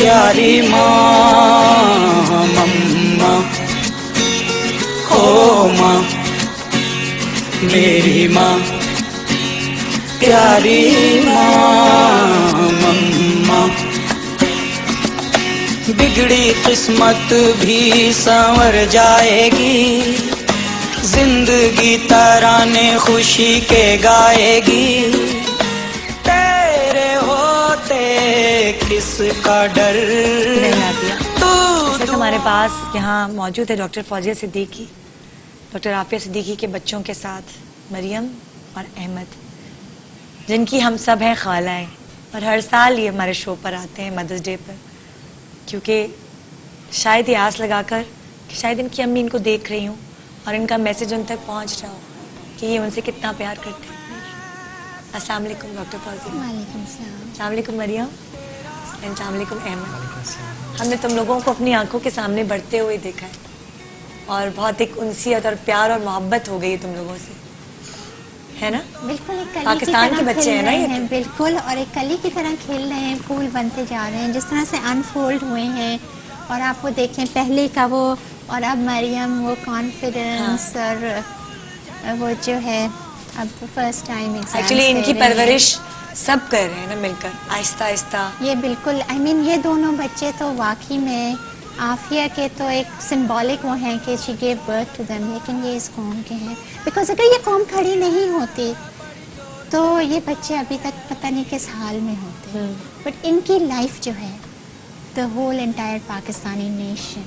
प्यारी माँ मम्मा हो माँ मेरी माँ प्यारी माँ मम्मा। बिगड़ी किस्मत भी संवर जाएगी, जिंदगी तराने खुशी के गाएगी। तेरे होते किसका डर। तो हमारे पास यहाँ मौजूद है डॉक्टर फौजिया सिद्दीकी, डॉक्टर आफिया सिद्दीकी के बच्चों के साथ मरियम और अहमद, जिनकी हम सब हैं खालाएं, और हर साल ये हमारे शो पर आते हैं मदर्स डे पर, क्योंकि शायद ये आस लगाकर कि शायद इनकी अम्मी इनको देख रही हूँ और इनका मैसेज उन तक पहुँच रहा हो कि ये उनसे कितना प्यार करते हैं। अस्सलाम वालेकुम डॉक्टर फौजिया। वालेकुम सलाम। अस्सलाम वालेकुम मरियम। अस्सलाम वालेकुम अहमद। हमने तुम लोगों को अपनी आंखों के सामने बढ़ते हुए देखा है और बहुत एक उनसियत और प्यार और मोहब्बत हो गई है तुम लोगों से, है ना? बिल्कुल एक कली पाकिस्तान के बच्चे हैं ना ये तो? बिल्कुल, और एक कली की तरह खेल रहे हैं, फूल बनते जा रहे हैं, जिस तरह से अनफोल्ड हुए हैं। और आप वो देखें पहले का वो, और अब मरियम वो कॉन्फिडेंस, हाँ। और वो जो है अब फर्स्ट टाइम एक्चुअली इनकी परवरिश सब कर रहे हैं ना मिलकर, आहिस्ता आहिस्ता। ये बिल्कुल आई मीन ये दोनों बच्चे तो वाकई में आफिया के तो एक सिंबॉलिक वो हैं कि she gave birth to them, लेकिन ये इस कौम के हैं। बिकॉज अगर ये कौम खड़ी नहीं होती तो ये बच्चे अभी तक पता नहीं किस हाल में होते। बट इनकी लाइफ जो है, the whole entire Pakistani nation,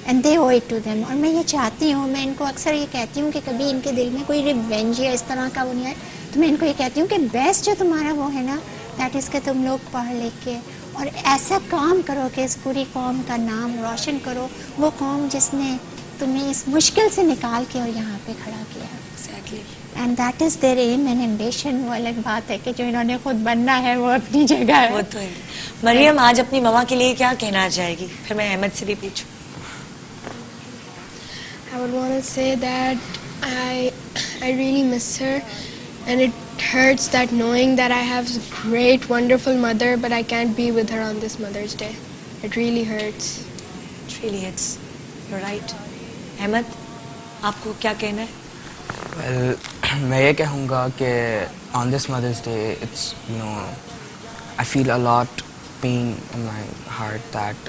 and they owe it to them. और मैं ये चाहती हूँ, मैं इनको अक्सर ये कहती हूँ कि कभी इनके दिल में कोई रिवेंज या इस तरह का वो नहीं है, तो मैं इनको ये कहती हूँ कि बेस्ट जो तुम्हारा वो है ना, दैट इज़ कि तुम लोग पढ़ लिख के और ऐसा काम करो कि इस पूरी कौम का नाम रोशन करो, वो कौम जिसने तुम्हें इस मुश्किल से निकाल के और यहाँ पे खड़ा किया। Exactly. And that is their aim and ambition. वो अलग बात है कि जो इन्होंने खुद बनना है वो अपनी जगह है। वो तो है। मरियम आज अपनी मम्मा के लिए क्या कहना चाहेगी? फिर मैं अहमद से भी पूछूं। I would want to say that I really miss her, and it hurts that knowing that I have a great, wonderful mother, but I can't be with her on this Mother's Day. It really hurts. It really hurts. You're right. Ahmad, आपको क्या कहना है? Well, मैं ये कहूँगा कि on this Mother's Day, it's I feel a lot pain in my heart that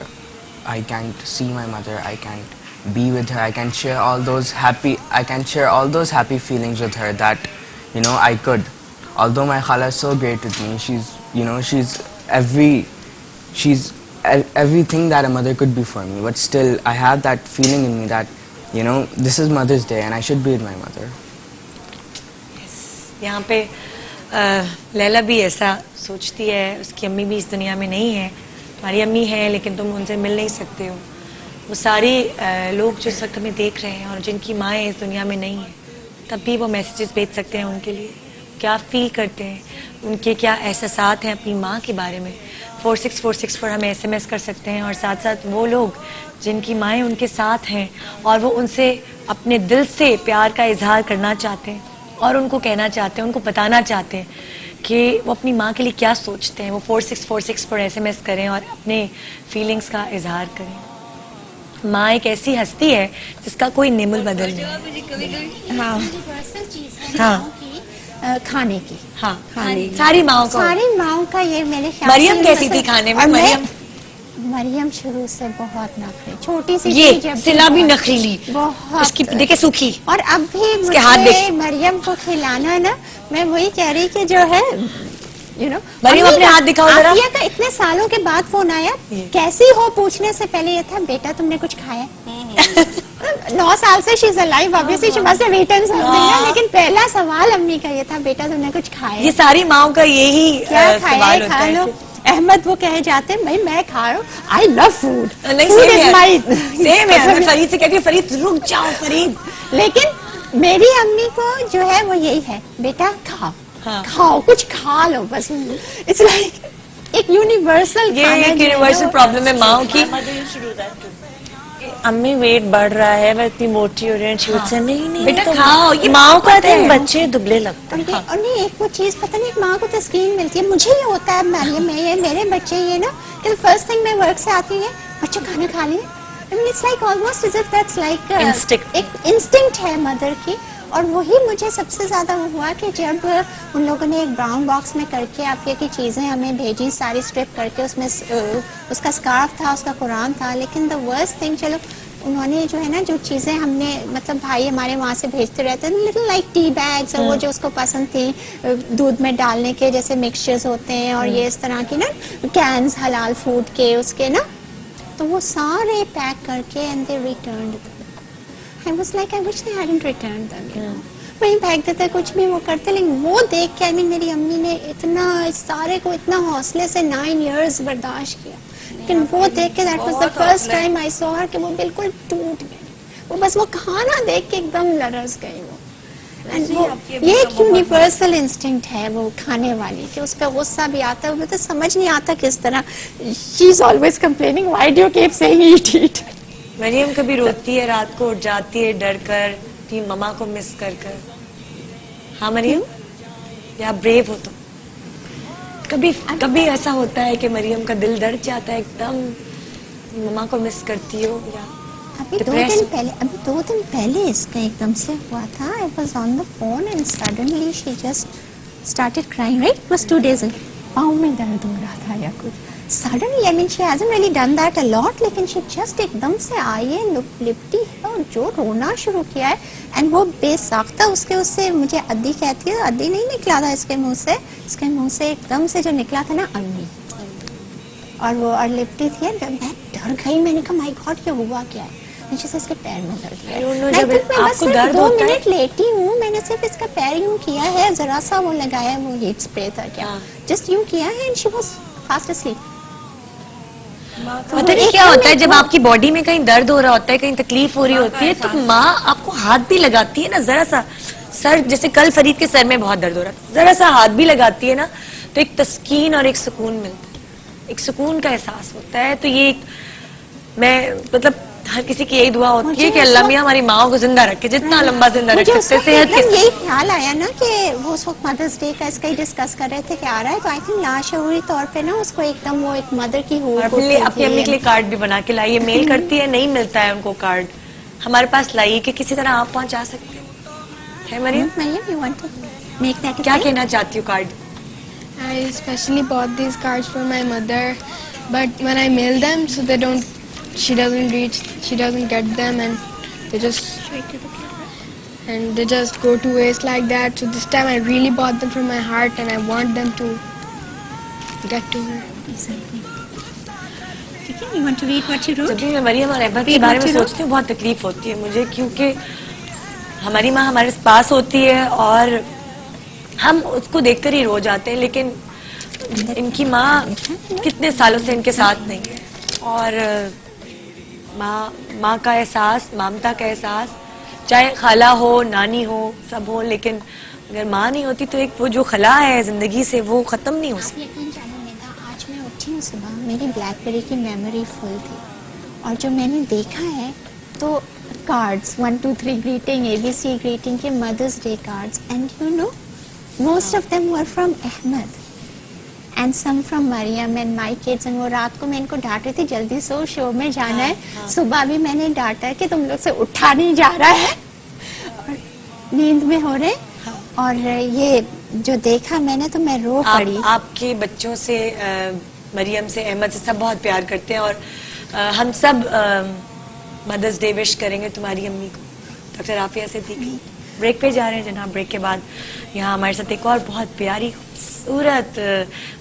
I can't see my mother. I can't be with her. I can share all those happy feelings with her that I could. Although my khala is so great with me, she's everything that a mother could be for me. But still, I have that feeling in me that this is Mother's Day and I should be with my mother. Yes. यहाँ पे लैला भी ऐसा सोचती है, उसकी अम्मी भी इस दुनिया में नहीं है, तुम्हारी अम्मी है लेकिन तुम उनसे मिल नहीं सकते हो। वो सारे लोग जो इस वक्त हमें देख रहे हैं और जिनकी माएँ इस दुनिया में नहीं हैं, तब भी वो मैसेजेस भेज सकते हैं उनके लिए, क्या फील करते हैं, उनके क्या एहसासात हैं अपनी माँ के बारे में। 4646 पर हमें SMS कर सकते हैं। और साथ साथ वो लोग जिनकी माएँ उनके साथ हैं और वो उनसे अपने दिल से प्यार का इजहार करना चाहते हैं और उनको कहना चाहते हैं, उनको बताना चाहते हैं कि वो अपनी माँ के लिए क्या सोचते हैं, वो 4646 पर SMS करें और अपने फीलिंग्स का इजहार करें। माँ एक ऐसी हस्ती है जिसका कोई निमुल बदल नहीं है। हाँ, हाँ, खाने की, हाँ, सारी माओ का ये मेरे ख्याल मरियम कैसी थी खाने में? मरियम शुरू से बहुत नखरी, छोटी सी ये सिला भी नखरीली, बहुत, उसकी देखे सूखी, और अब भी उसके हाथ देख। मरियम को खिलाना ना, मैं वही कह रही कि जो है मरियम अपने हाथ दिखाओ जरा। आफिया का इतने सालों के बाद फोन आया, कैसी हो पूछने से पहले ये था, बेटा तुमने कुछ खाया? 9 साल से she is alive, obviously she must have eaten something, लेकिन पहला सवाल अम्मी का ये था, बेटा तुमने कुछ खाया? ये सारी माओ का यही क्या खाया है, खा लो। अहमद वो कहे जाते हैं, भाई मैं खा रहा हूँ, I love food, food is my same है। मैं फरीद से कहती हूँ, फरीद रुक जाओ फरीद। लेकिन मेरी अम्मी को जो है वो यही है, बेटा खाओ, हाँ। खाओ, कुछ खा लो बस। इट्स लाइक एक यूनिवर्सल, ये एक यूनिवर्सल प्रॉब्लम है माओ की। अम्मी वेट बढ़ रहा है, मैं इतनी मोटी हो रही हूँ, she would say, नहीं नहीं बेटा तो खाओ, ये माँ को पता आते हैं है। बच्चे दुबले लगते और हैं। ये और नहीं एक वो चीज़ पता नहीं, एक माँ को तस्कीन मिलती है। मुझे ये होता है मैरियम में, ये मेरे बच्चे ये ना कि फर्स्ट थिंग मैं वर्क से आती है, बच्चों खाना खा लिए। I mean, it's like almost as if that's like Instinct. एक इंस्टिंक्ट है मदर की। और वही मुझे सबसे ज़्यादा हुआ कि जब उन लोगों ने एक ब्राउन बॉक्स में करके आफिया की चीज़ें हमें भेजी, सारी स्ट्रिप करके, उसमें उसका स्कार्फ था, उसका कुरान था। लेकिन द वर्स्ट थिंग, चलो उन्होंने जो है ना जो चीज़ें हमने मतलब भाई हमारे वहाँ से भेजते रहते हैं, लिटिल लाइक टी बैग्स और वो जो उसको पसंद थी दूध में डालने के जैसे मिक्सचर्स होते हैं और ये इस तरह की ना कैंस हलाल फूड के उसके ना, तो वो सारे पैक करके and they returned them. I was like I wish they hadn't returned them. वहीं फेंक देते, कुछ भी वो करते, लेकिन वो देख के आई मीन मेरी अम्मी ने इतना इस सारे को इतना हौसले से 9 इयर्स बर्दाश्त किया। लेकिन वो देख के that was the first time I saw her कि वो बिल्कुल टूट गई। वो बस वो खाना देख के एकदम लरस गई वो। And वो ये एक यूनिवर्सल इंस्टिंक्ट है वो खाने वाली कि उस पर गुस्सा भी आता है, मुझे समझ नहीं आता किस तरह। She is always complaining, why do you keep saying eat eat. Maryam कभी रोती है रात को, उठ जाती है डर कर कि ममा को मिस कर कर। हाँ मरियम, या ब्रेव हो तुम? कभी कभी ऐसा होता है कि मरियम का दिल डर जाता है एकदम, ममा को मिस करती हो या अभी depressed? 2 दिन पहले इसका एकदम से हुआ था। I was on the phone and suddenly she just started crying, right? It was 2 days ago। पाँव में दर्द हो रहा था या कुछ। Suddenly I mean she hasn't really done that a lot, लेकिन शी जस्ट एकदम से आई है, लिपटी है और जो रोना शुरू किया है। एंड वो बेसाख्ता उससे मुझे अद्दी कहती है, अद्दी नहीं निकला था इसके मुंह से, इसके मुंह से एकदम से जो निकला था ना अम्मी, और वो और लिपटी थी। मैं डर गई, मैंने कहा माय गॉड ये हुआ क्या है? नीचे से इसके पैर में दर्द है। मैं बस सिर्फ 2 मिनट लेटी हूँ, मैंने सिर्फ इसका पैर यूं किया है, जरा सा वो लगाया, वो हीट स्प्रे था क्या, जस्ट यूं किया है and she was fast asleep। पता नहीं क्या होता है जब आपकी बॉडी में कहीं दर्द हो रहा होता है, कहीं तकलीफ हो रही होती है, तो माँ आपको हाथ भी लगाती है ना, जरा सा सर, जैसे कल फरीद के सर में बहुत दर्द हो रहा था, जरा सा हाथ भी लगाती है ना, तो एक तस्कीन और एक सुकून मिलता है, एक सुकून का एहसास होता है। तो ये मैं मतलब हर किसी की यही दुआ होती है कि अल्लाह मियां हमारी माओ को जिंदा रखे, जितना लंबा जिंदा रख सकते हैं, सेहत के साथ। यही ख्याल आया ना कि वो उस वक्त मदर्स डे का इसका ही डिस्कस कर रहे थे कि आ रहा है, तो आई थिंक लाशऊरी तौर पे ना उसको एकदम वो एक मदर की और अपनी अम्मी के लिए कार्ड भी बना के लाई है, मेल करती है, नहीं मिलता है उनको कार्ड, हमारे पास लाइए कि किसी तरह आप पहुंचा सकते हैं। Mariam, you want to make that? क्या कहना चाहती हूँ card? I especially bought these cards for my mother, but when I mail them, so they don't, she doesn't get them, and they just go to waste like that. So this time I really bought them from my heart, and I want them to get to her. ठीक है, you want to read what you wrote? जब भी मैं मरियम और अहमद के बारे में सोचती हूँ बहुत तकलीफ होती है मुझे, क्योंकि हमारी माँ हमारे पास होती है और हम उसको देखकर ही रो जाते हैं, लेकिन इनकी माँ कितने सालों से इनके साथ नहीं है, और माँ का एहसास, ममता का एहसास, चाहे खाला हो, नानी हो, सब हो, लेकिन अगर माँ नहीं होती तो एक वो जो खला है जिंदगी से वो खत्म नहीं हो सकती। यकीन जानो नेता, आज मैं उठी हूँ सुबह, मेरी ब्लैकबेरी की मेमोरी फुल थी, और जो मैंने देखा है तो कार्ड्स 1 2 3 ग्रीटिंग, ABC ग्रीटिंग के mothers day cards, and you know most of them were from Ahmed and some from Mariam and my kids, and वो रात को मैं इनको डांट रही थी जल्दी सो, शो में जाना है। सुबह भी मैंने डांटा कि तुम लोग से उठा नहीं जा रहा है और नींद में हो रहे, और ये जो देखा मैंने तो मैं रो पड़ी। आपके बच्चों से मरियम से, अहमद से सब बहुत प्यार करते हैं, और हम सब मदर्स डे विश करेंगे तुम्हारी अम्मी को, डॉक्टर आफिया सिद्दीकी। ब्रेक पे जा रहे हैं जनाब, ब्रेक के बाद यहाँ हमारे साथ एक और बहुत प्यारी खूबसूरत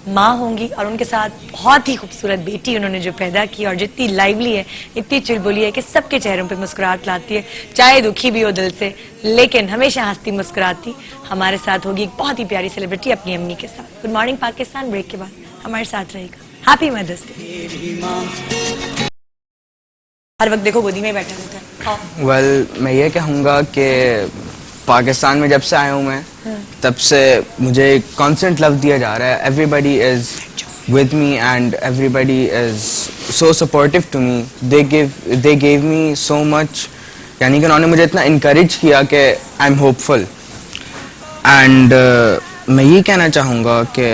माँ होंगी, और उनके साथ बहुत ही खूबसूरत बेटी उन्होंने जो पैदा की, और जितनी लाइवली है, इतनी चुलबुली है कि सबके चेहरों पे मुस्कुराहट लाती है, चाहे दुखी भी हो दिल से, लेकिन हमेशा हंसती मुस्कुराती। हमारे साथ होगी एक बहुत ही प्यारी सेलिब्रिटी अपनी अम्मी के साथ। गुड मॉर्निंग पाकिस्तान ब्रेक के बाद हमारे साथ रहेगा। Happy mother's day. हर वक्त देखो गोदी में बैठा रहता है। वेल मैं ये कहूँगा कि पाकिस्तान में जब से आया हूँ मैं, तब से मुझे कांस्टेंट लव दिया जा रहा है। Everybody is with me and everybody is so supportive to me. They gave me so much. यानी कि उन्होंने मुझे इतना encourage किया कि I'm hopeful. And मैं ये कहना चाहूँगा कि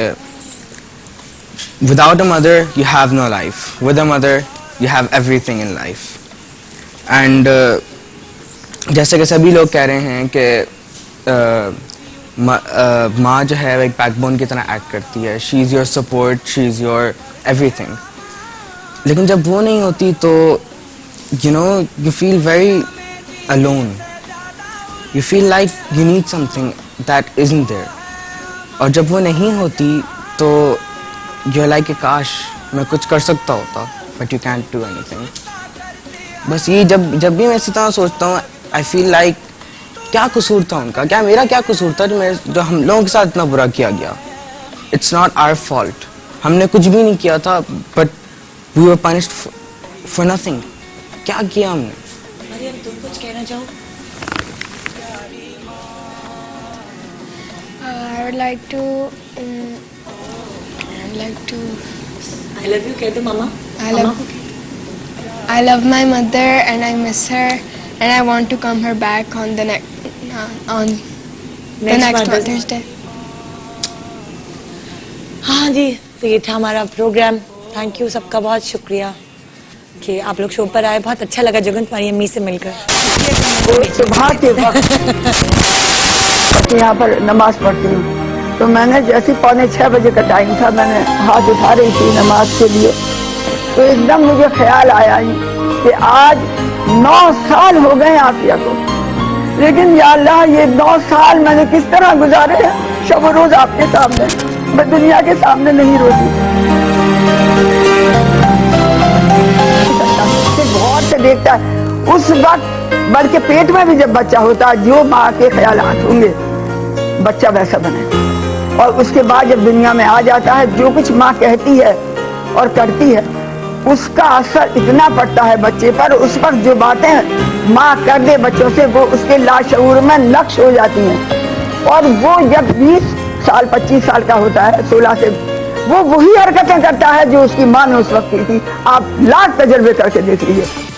without a mother you have no life. With a mother you have everything in life. And जैसे कि सभी लोग कह रहे हैं कि माँ जो है एक बैकबोन की तरह एक्ट करती है. She is your support, she is your everything. लेकिन जब वो नहीं होती तो you know you feel very alone. You feel like you need something that isn't there. और जब वो नहीं होती तो यू लाइक काश मैं कुछ कर सकता होता, but you can't do anything. बस ये जब भी मैं इसी तरह सोचता हूँ, आई फील लाइक क्या कसूर था उनका, क्या मेरा क्या कसूर था जो हम लोगों के साथ इतना बुरा किया गया. It's not our fault. हमने कुछ भी नहीं किया था, but we were punished for nothing. क्या किया हमने? मरियम, तुम कुछ कहना चाहो? I would like to I love you कह दो मामा. I love my mother and I miss her and I want to come her back on the next Mother's Day. हाँ जी, तो ये था हमारा प्रोग्राम. थैंक यू सबका, बहुत शुक्रिया कि आप लोग शो पर आए. बहुत अच्छा लगा जगन तुम्हारी अम्मी से मिलकर. सुबह के वक्त यहाँ पर नमाज पढ़ती हूँ, तो मैंने जैसे 5:45 बजे का टाइम था, मैंने हाथ उठा रही थी नमाज के लिए, तो एकदम मुझे ख्याल आया कि आज 9 साल हो गए आफिया को, लेकिन या अल्लाह ये 9 साल मैंने किस तरह गुजारे हैं. शब रोज आपके सामने, मैं दुनिया के सामने नहीं रोती. गौर से देखता है उस वक्त, बल्कि पेट में भी जब बच्चा होता है, जो माँ के ख्यालात होंगे बच्चा वैसा बने. और उसके बाद जब दुनिया में आ जाता है, जो कुछ माँ कहती है और करती है उसका असर इतना पड़ता है बच्चे पर. उस वक्त जो बातें माँ कर दे बच्चों से, वो उसके लाशऊर में नक्श हो जाती हैं. और वो जब 20 साल 25 साल का होता है, 16 से, वो वही हरकतें करता है जो उसकी माँ ने उस वक्त की थी. आप लाख तजर्बे करके देख लीजिए.